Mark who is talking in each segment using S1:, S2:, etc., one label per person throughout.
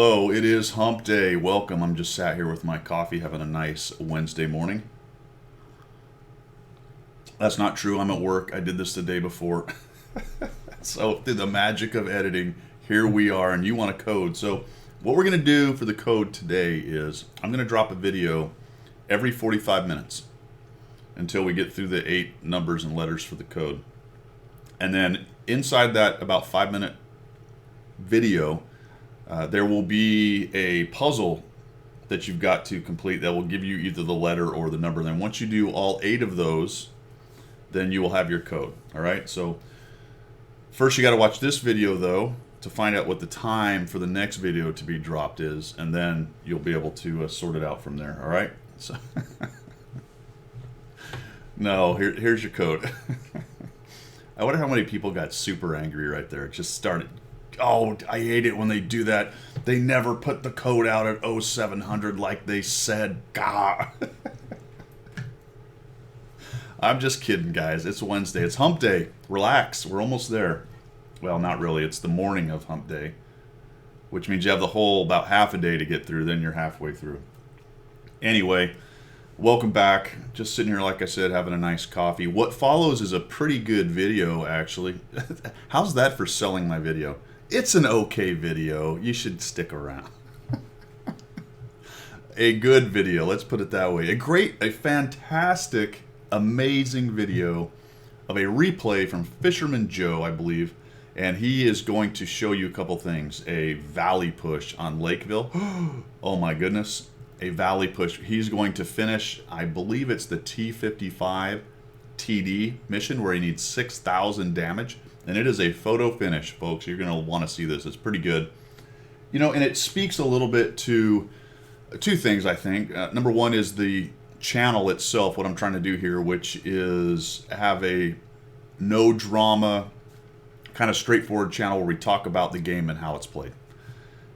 S1: Hello, it is hump day. Welcome. I'm just sat here with my coffee having a nice Wednesday morning. That's not true. I'm at work. I did this the day before. So, through the magic of editing, here we are, and you want a code. So, what we're going to do for the code today is I'm going to drop a video every 45 minutes until we get through the 8 numbers and letters for the code. And then inside that about 5-minute video, there will be a puzzle that you've got to complete that will give you either the letter or the number. Then once you do all 8 of those, then you will have your code. All right. So first you got to watch this video though to find out what the time for the next video to be dropped is, and then you'll be able to sort it out from there. All right. So no, here's your code. I wonder how many people got super angry right there. It just started. Oh, I hate it when they do that. They never put the code out at 0700 like they said. God. I'm just kidding, guys. It's Wednesday. It's hump day. Relax. We're almost there. Well, not really. It's the morning of hump day, which means you have the whole about half a day to get through. Then you're halfway through. Anyway, welcome back. Just sitting here, like I said, having a nice coffee. What follows is a pretty good video, actually. How's that for selling my video? It's an okay video. You should stick around. A good video, let's put it that way. A fantastic, amazing video of a replay from Fisherman Joe, I believe. And he is going to show you a couple things. A valley push on Lakeville. Oh my goodness. A valley push. He's going to finish, I believe it's the T55 TD mission where he needs 6,000 damage. And it is a photo finish, folks. You're going to want to see this. It's pretty good. You know, and it speaks a little bit to two things, I think. Number one is the channel itself, what I'm trying to do here, which is have a no drama, kind of straightforward channel where we talk about the game and how it's played.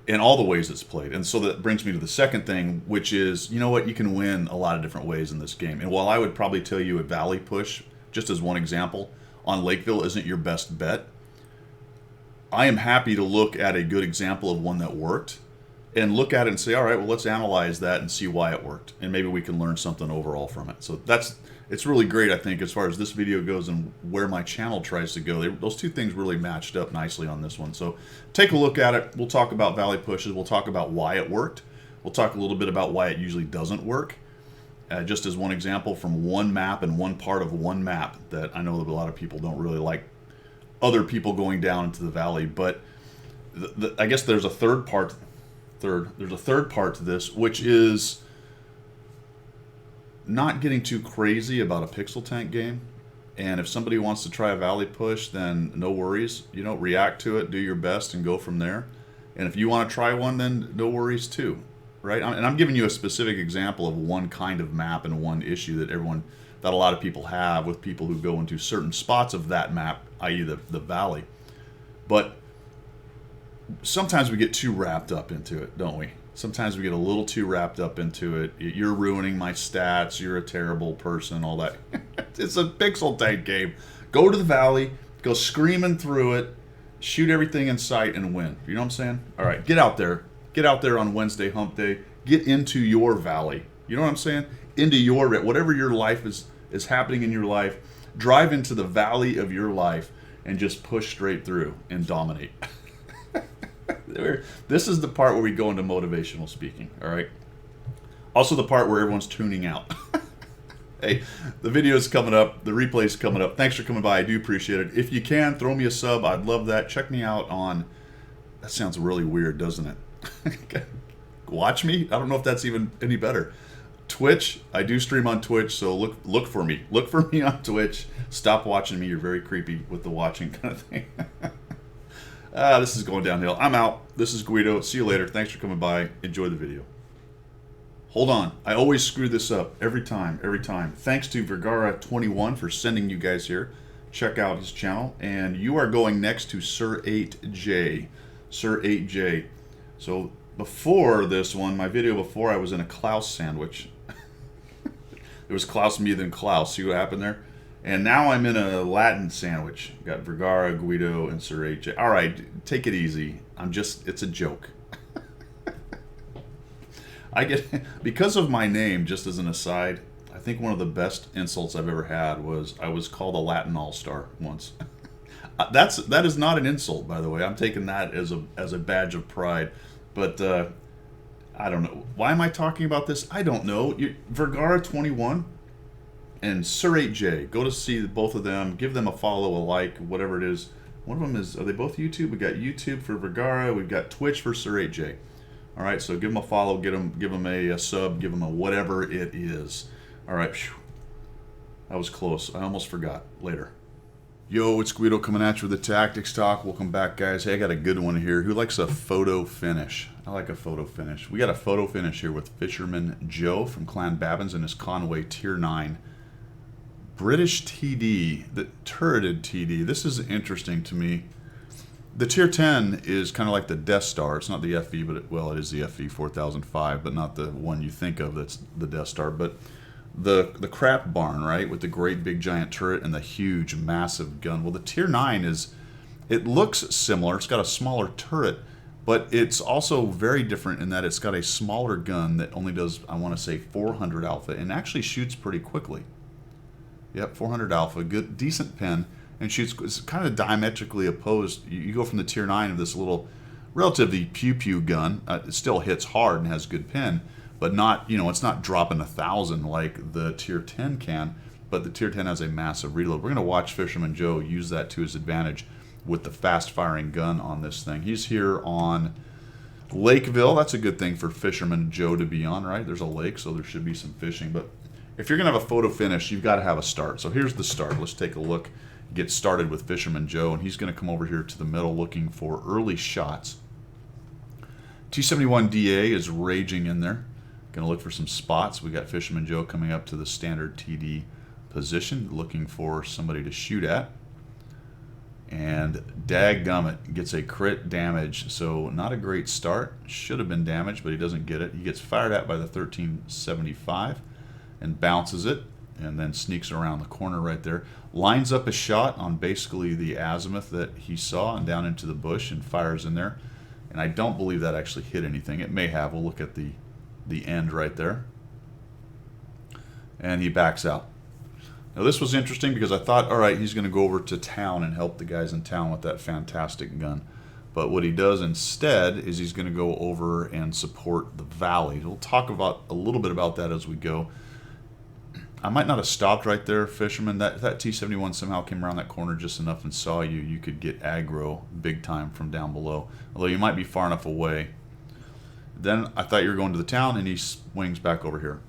S1: In all the ways it's played. And so that brings me to the second thing, which is, you know what, you can win a lot of different ways in this game. And while I would probably tell you a valley push, just as one example, on Lakeville isn't your best bet, I am happy to look at a good example of one that worked and look at it and say, all right, well, let's analyze that and see why it worked. And maybe we can learn something overall from it. So it's really great, I think, as far as this video goes and where my channel tries to go. Those two things really matched up nicely on this one. So take a look at it. We'll talk about valley pushes. We'll talk about why it worked. We'll talk a little bit about why it usually doesn't work. Just as one example from one map and one part of one map that I know that a lot of people don't really like other people going down into the valley. But I guess there's a third part. There's a third part to this, which is not getting too crazy about a pixel tank game. And if somebody wants to try a valley push, then no worries. You know, react to it, do your best, and go from there. And if you want to try one, then no worries too, right? And I'm giving you a specific example of one kind of map and one issue that a lot of people have with people who go into certain spots of that map, i.e. the valley. But sometimes we get too wrapped up into it, don't we? Sometimes we get a little too wrapped up into it. You're ruining my stats. You're a terrible person, all that. It's a pixel tank game. Go to the valley, go screaming through it, shoot everything in sight, and win. You know what I'm saying? All right, get out there. Get out there on Wednesday hump day. Get into your valley. You know what I'm saying? Into your, whatever your life is happening in your life, drive into the valley of your life and just push straight through and dominate. This is the part where we go into motivational speaking, all right? Also the part where everyone's tuning out. Hey, the video's coming up. The replay's coming up. Thanks for coming by. I do appreciate it. If you can, throw me a sub. I'd love that. Check me out on... That sounds really weird, doesn't it? Watch me? I don't know if that's even any better. Twitch. I do stream on Twitch, so look for me. Look for me on Twitch. Stop watching me. You're very creepy with the watching kind of thing. This is going downhill. I'm out. This is Guido. See you later. Thanks for coming by. Enjoy the video. Hold on. I always screw this up. Every time. Thanks to Vergara21 for sending you guys here. Check out his channel. And you are going next to Sir 8J. Sir 8J. So before this one, my video before, I was in a Klaus sandwich. It was Klaus me than Klaus. See what happened there? And now I'm in a Latin sandwich. Got Vergara, Guido, and Sir AJ. All right, take it easy. It's a joke. I get because of my name. Just as an aside, I think one of the best insults I've ever had was I was called a Latin All-Star once. That is not an insult, by the way. I'm taking that as a badge of pride. But I don't know. Why am I talking about this? I don't know. Vergara 21 and Sir 8J. Go to see both of them. Give them a follow, a like, whatever it is. One of them is, are they both YouTube? We got YouTube for Vergara. We've got Twitch for Sir 8J. All right, so give them a follow, give them a sub, give them a whatever it is. All right, phew. That was close. I almost forgot. Later. Yo, it's Guido coming at you with the Tactics Talk. Welcome back, guys. Hey, I got a good one here. Who likes a photo finish? I like a photo finish. We got a photo finish here with Fisherman Joe from Clan Babbins and his Conway Tier 9 British TD, the turreted TD. This is interesting to me. The Tier 10 is kind of like the Death Star. It's not the FE, but it is the FE 4005, but not the one you think of that's the Death Star. But the crap barn, right, with the great big giant turret and the huge massive gun. Well, the Tier 9 it looks similar. It's got a smaller turret, but it's also very different in that it's got a smaller gun that only does, I want to say, 400 alpha and actually shoots pretty quickly. Yep, 400 alpha, good, decent pen. And shoots, it's kind of diametrically opposed. You go from the Tier 9 of this little, relatively pew-pew gun. It still hits hard and has good pin, but not, it's not dropping 1,000 like the Tier 10 can, but the Tier 10 has a massive reload. We're going to watch Fisherman Joe use that to his advantage with the fast-firing gun on this thing. He's here on Lakeville. That's a good thing for Fisherman Joe to be on, right? There's a lake, so there should be some fishing. But if you're going to have a photo finish, you've got to have a start. So here's the start. Let's take a look. Get started with Fisherman Joe, and he's going to come over here to the middle looking for early shots. T71DA is raging in there. Going to look for some spots. We got Fisherman Joe coming up to the standard TD position, looking for somebody to shoot at. And dadgummit, gets a crit damage, so not a great start. Should have been damaged, but he doesn't get it. He gets fired at by the 1375 and bounces it, and then sneaks around the corner right there. Lines up a shot on basically the azimuth that he saw and down into the bush and fires in there. And I don't believe that actually hit anything. It may have. We'll look at the end right there. And he backs out. Now this was interesting because I thought, all right, he's going to go over to town and help the guys in town with that fantastic gun. But what he does instead is he's going to go over and support the valley. We'll talk about a little bit about that as we go. I might not have stopped right there, Fisherman. That T-71 somehow came around that corner just enough and saw you. You could get aggro big time from down below. Although you might be far enough away. Then I thought you were going to the town, and he swings back over here.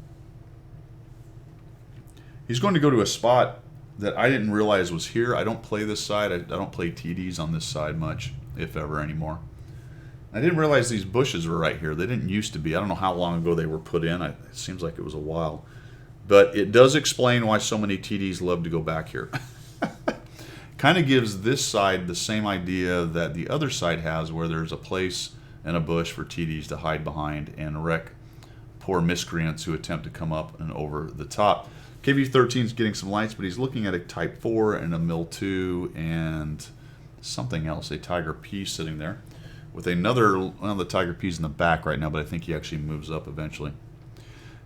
S1: He's going to go to a spot that I didn't realize was here. I don't play this side. I don't play TDs on this side much, if ever anymore. I didn't realize these bushes were right here. They didn't used to be. I don't know how long ago they were put in. It seems like it was a while. But it does explain why so many TDs love to go back here. Kind of gives this side the same idea that the other side has, where there's a place and a bush for TDs to hide behind and wreck poor miscreants who attempt to come up and over the top. KV-13 is getting some lights, but he's looking at a Type 4 and a Mil-2 and something else, a Tiger P sitting there with another, well, the Tiger P's in the back right now, but I think he actually moves up eventually.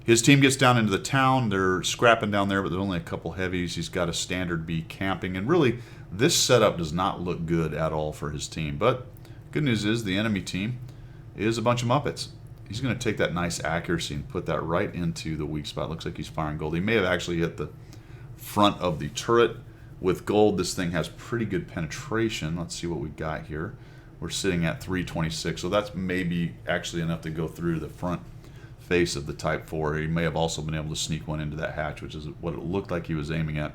S1: His team gets down into the town. They're scrapping down there, but there's only a couple heavies. He's got a standard B camping, and really, this setup does not look good at all for his team. But good news is the enemy team is a bunch of Muppets. He's going to take that nice accuracy and put that right into the weak spot. Looks like he's firing gold. He may have actually hit the front of the turret. With gold, this thing has pretty good penetration. Let's see what we got here. We're sitting at 326, so that's maybe actually enough to go through the front face of the Type 4. He may have also been able to sneak one into that hatch, which is what it looked like he was aiming at.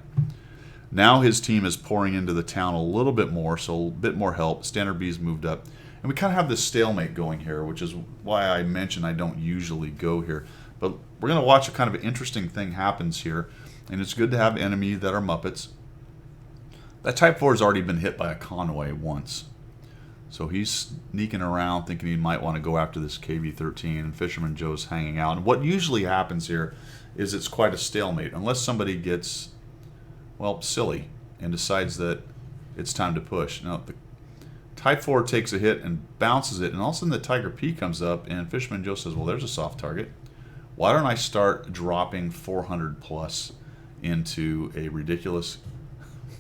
S1: Now his team is pouring into the town a little bit more, so a bit more help. Standard B's moved up. And we kind of have this stalemate going here, which is why I mentioned I don't usually go here. But we're going to watch a kind of interesting thing happens here. And it's good to have enemy that are Muppets. That Type 4 has already been hit by a Conway once. So he's sneaking around thinking he might want to go after this KV-13, and Fisherman Joe's hanging out. And what usually happens here is it's quite a stalemate, unless somebody gets, well, silly and decides that it's time to push. Now, Type 4 takes a hit and bounces it, and all of a sudden the Tiger P comes up, and Fisherman Joe says, well, there's a soft target. Why don't I start dropping 400 plus into a ridiculous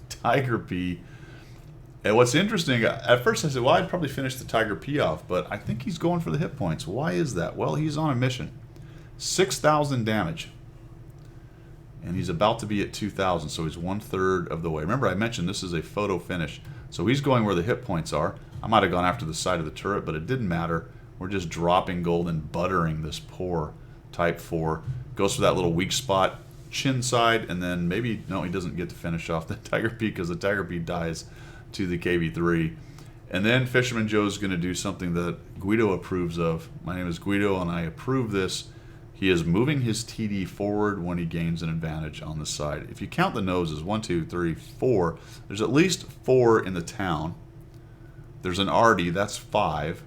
S1: Tiger P? And what's interesting, at first I said, well, I'd probably finish the Tiger P off, but I think he's going for the hit points. Why is that? Well, he's on a mission. 6,000 damage. And he's about to be at 2,000, so he's 1/3 of the way. Remember, I mentioned this is a photo finish. So he's going where the hit points are. I might have gone after the side of the turret, but it didn't matter. We're just dropping gold and buttering this poor Type 4. Goes for that little weak spot, chin side, and then maybe, no, he doesn't get to finish off the Tiger P because the Tiger P dies to the KV-3. And then Fisherman Joe's going to do something that Guido approves of. My name is Guido, and I approve this. He is moving his TD forward when he gains an advantage on the side. If you count the noses, 1, 2, 3, 4, there's at least 4 in the town. There's an Artie, that's 5.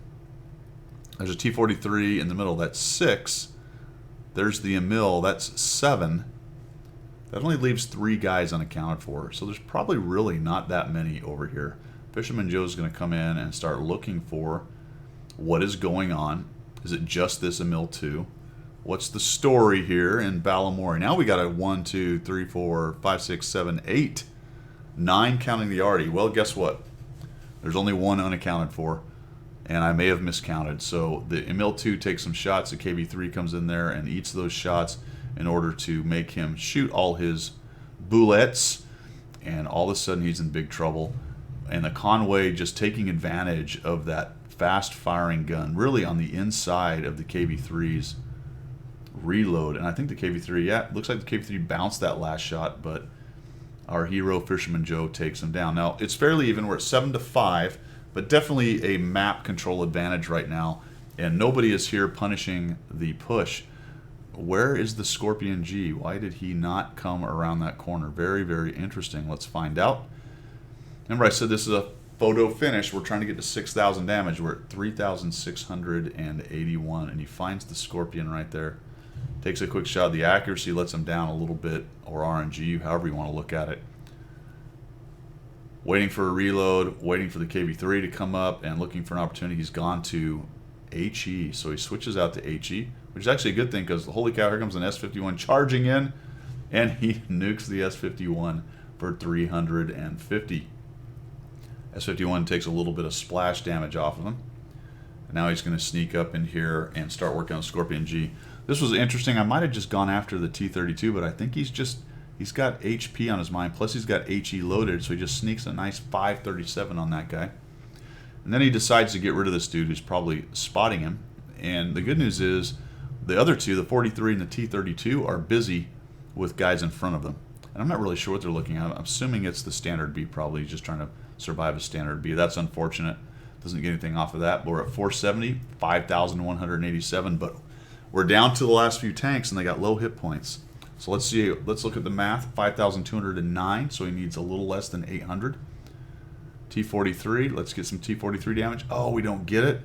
S1: There's a T-43 in the middle, that's 6. There's the Emil, that's 7. That only leaves 3 guys unaccounted for. So there's probably really not that many over here. Fisherman Joe's going to come in and start looking for what is going on. Is it just this Emil 2? What's the story here in Balamory? Now we got a 1, 2, 3, 4, 5, 6, 7, 8. 9 counting the Artie. Well, guess what? There's only 1 unaccounted for, and I may have miscounted. So the Emil 2 takes some shots. The KV-3 comes in there and eats those shots in order to make him shoot all his bullets, and all of a sudden he's in big trouble. And the Conway just taking advantage of that fast-firing gun, really on the inside of the KV-3's reload. And I think the KV-3, yeah, looks like the KV-3 bounced that last shot, but our hero Fisherman Joe takes him down. Now it's fairly even. We're at 7-5, but definitely a map control advantage right now, and nobody is here punishing the push. Where is the Scorpion G? Why did he not come around that corner? Very, very interesting. Let's find out. Remember, I said this is a photo finish. We're trying to get to 6,000 damage. We're at 3,681, and he finds the Scorpion right there. Takes a quick shot. The accuracy lets him down a little bit, or RNG, however you want to look at it. Waiting for a reload, waiting for the KV-3 to come up, and looking for an opportunity. He's gone to HE, so he switches out to HE, which is actually a good thing because, holy cow, here comes an S-51 charging in, and he nukes the S-51 for 350. S-51 takes a little bit of splash damage off of him. And now he's going to sneak up in here and start working on Scorpion G. This was interesting. I might have just gone after the T-32, but I think he's got HP on his mind, plus he's got HE loaded, so he just sneaks a nice 537 on that guy. And then he decides to get rid of this dude who's probably spotting him. And the good news is the other two, the 43 and the T-32, are busy with guys in front of them. And I'm not really sure what they're looking at. I'm assuming it's the standard B, probably. He's just trying to survive a standard B. That's unfortunate. Doesn't get anything off of that. But we're at 470, 5,187. But we're down to the last few tanks, and they got low hit points. So let's see. Let's look at the math. 5,209, so he needs a little less than 800. T-43, let's get some T-43 damage. Oh, we don't get it.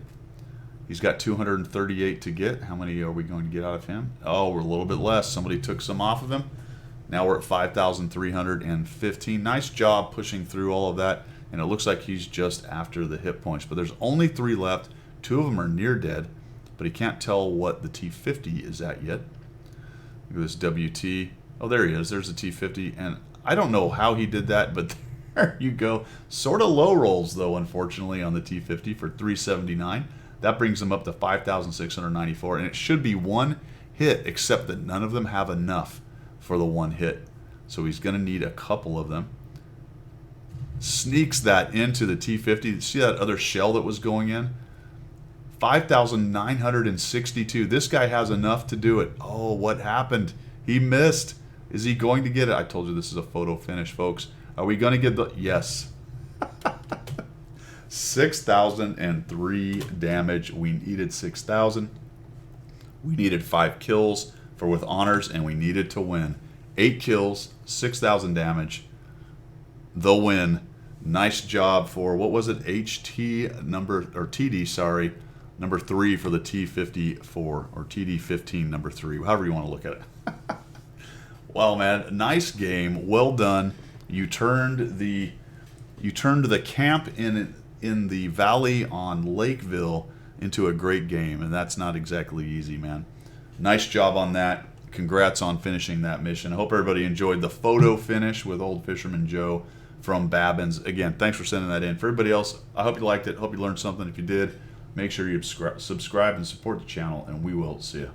S1: He's got 238 to get. How many are we going to get out of him? Oh, we're a little bit less. Somebody took some off of him. Now we're at 5,315. Nice job pushing through all of that. And it looks like he's just after the hit points. But there's only 3 left. 2 of them are near dead. But he can't tell what the T-50 is at yet. Look at this WT. Oh, there he is. There's the T-50. And I don't know how he did that, but there you go. Sort of low rolls, though, unfortunately, on the T-50 for 379. That brings him up to 5,694. And it should be 1 hit, except that none of them have enough for the 1 hit. So he's going to need a couple of them. Sneaks that into the T-50. See that other shell that was going in? 5,962. This guy has enough to do it. Oh, what happened? He missed. Is he going to get it? I told you this is a photo finish, folks. Are we going to get the... Yes. 6,003 damage. We needed 6,000. We needed 5 kills for with honors, and we needed to win. 8 kills, 6,000 damage. The win. Nice job for, what was it? HT number, or TD, sorry. Number 3 for the T-54, or TD-15 number 3, however you want to look at it. Well, man, nice game, well done. You turned the camp in in the valley on Lakeville into a great game, and that's not exactly easy, man. Nice job on that. Congrats on finishing that mission. I hope everybody enjoyed the photo finish with Old Fisherman Joe from Babbins. Again, thanks for sending that in. For everybody else, I hope you liked it. Hope you learned something. If you did, make sure you subscribe and support the channel, and we will see you.